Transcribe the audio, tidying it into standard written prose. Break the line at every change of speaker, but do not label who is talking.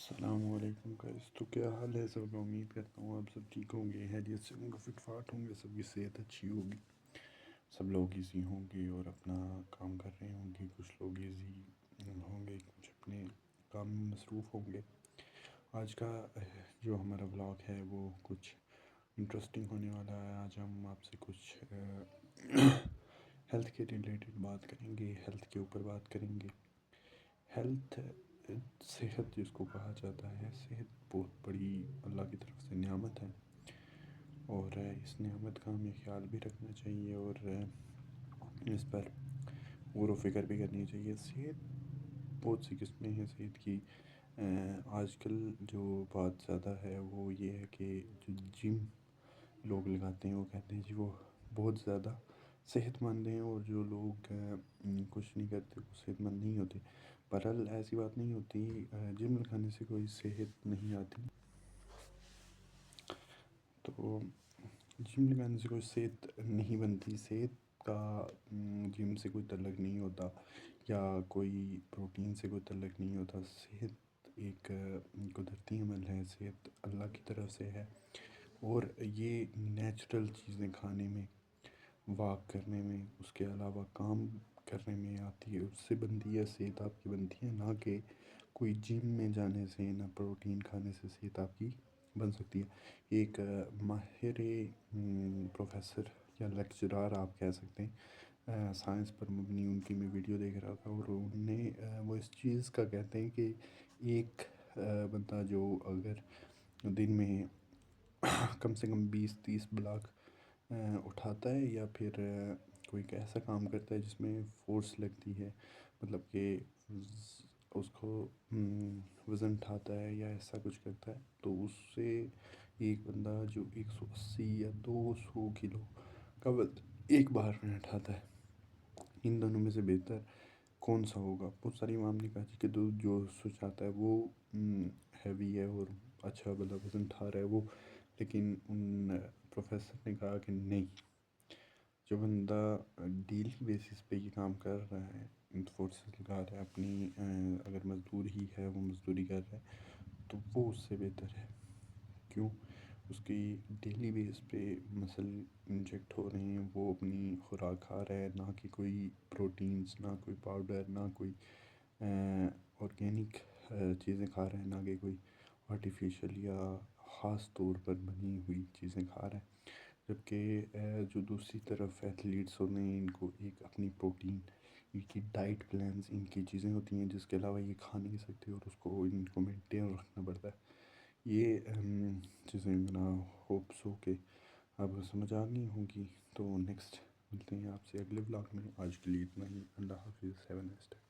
السلام علیکم گائز، تو کیا حال ہے سب؟ میں امید کرتا ہوں آپ سب ٹھیک ہوں گے، خیریت سے ہوں گے، فٹ فاٹ ہوں گے، سب کی صحت اچھی ہوگی، سب لوگ ایزی ہوں گے اور اپنا کام کر رہے ہوں گے. کچھ لوگ ایزی ہوں گے، کچھ اپنے کام میں مصروف ہوں گے. آج کا جو ہمارا ولاگ ہے وہ کچھ انٹرسٹنگ ہونے والا ہے. آج ہم آپ سے کچھ ہیلتھ کے ریلیٹڈ بات کریں گے، ہیلتھ کے اوپر بات کریں گے. ہیلتھ، صحت جس کو کہا جاتا ہے، صحت بہت بڑی اللہ کی طرف سے نعمت ہے اور اس نعمت کا ہمیں خیال بھی رکھنا چاہیے اور اس پر غور و فکر بھی کرنی چاہیے. صحت بہت سی قسمیں ہیں صحت کی. آج کل جو بات زیادہ ہے وہ یہ ہے کہ جو جم لوگ لگاتے ہیں وہ کہتے ہیں جی وہ بہت زیادہ صحت مند ہیں، اور جو لوگ کچھ نہیں کرتے وہ صحت مند نہیں ہوتے. بہرحال ایسی بات نہیں ہوتی، جم لگانے سے کوئی صحت نہیں آتی. تو جم لگانے سے کوئی صحت نہیں بنتی. صحت کا جم سے کوئی تعلق نہیں ہوتا یا کوئی پروٹین سے کوئی تعلق نہیں ہوتا. صحت ایک قدرتی عمل ہے، صحت اللہ کی طرف سے ہے اور یہ نیچرل چیزیں کھانے میں، واک کرنے میں، اس کے علاوہ کام کرنے میں آتی ہے، اس سے بنتی ہے صحت آپ کی بنتی ہے. نہ کہ کوئی جم میں جانے سے، نہ پروٹین کھانے سے صحت آپ کی بن سکتی ہے. ایک ماہر پروفیسر یا لیکچرار آپ کہہ سکتے ہیں، سائنس پر مبنی ان کی میں ویڈیو دیکھ رہا تھا اور انہوں نے وہ اس چیز کا کہتے ہیں کہ ایک بندہ جو اگر دن میں کم سے کم 20-30 بلاک اٹھاتا ہے یا پھر کوئی ایسا کام کرتا ہے جس میں فورس لگتی ہے، مطلب کہ اس کو وزن اٹھاتا ہے یا ایسا کچھ کرتا ہے، تو اس سے ایک بندہ جو 180 یا 200 کلو کا وزن ایک بار میں اٹھاتا ہے، ان دونوں میں سے بہتر کون سا ہوگا؟ بہت ساری عوام نے کہا کہ جو سوچ آتا ہے وہ ہیوی ہے اور اچھا مطلب وزن اٹھا رہا ہے وہ. لیکن ان پروفیسر نے کہا کہ نہیں، جو بندہ ڈیلی بیسس پہ یہ کام کر رہا ہے، فورسز لگا رہا ہے اپنی، اگر مزدور ہی ہے وہ مزدوری کر رہا ہے، تو وہ اس سے بہتر ہے. کیوں؟ اس کی ڈیلی بیس پہ مسل انجیکٹ ہو رہے ہیں، وہ اپنی خوراک کھا رہا ہے، نہ کہ کوئی پروٹینز، نہ کوئی پاؤڈر، نہ کوئی آرگینک چیزیں کھا رہے ہیں، نہ کہ کوئی آرٹیفیشل یا خاص طور پر بنی ہوئی چیزیں کھا رہے ہیں. جبکہ جو دوسری طرف ایتھلیٹس ہوتے ہیں، ان کو ایک اپنی پروٹین، ان کی ڈائٹ پلانز، ان کی چیزیں ہوتی ہیں جس کے علاوہ یہ کھا نہیں سکتے اور اس کو ان کو مینٹین رکھنا پڑتا ہے. یہ چیزیں میرا ہوپ سو کہ آپ کو سمجھ آ گئی ہوں گی. تو نیکسٹ ملتے ہیں آپ سے اگلے ولاگ میں. آج کے لیے اتنا ہی. اللہ حافظ. Have a nice day.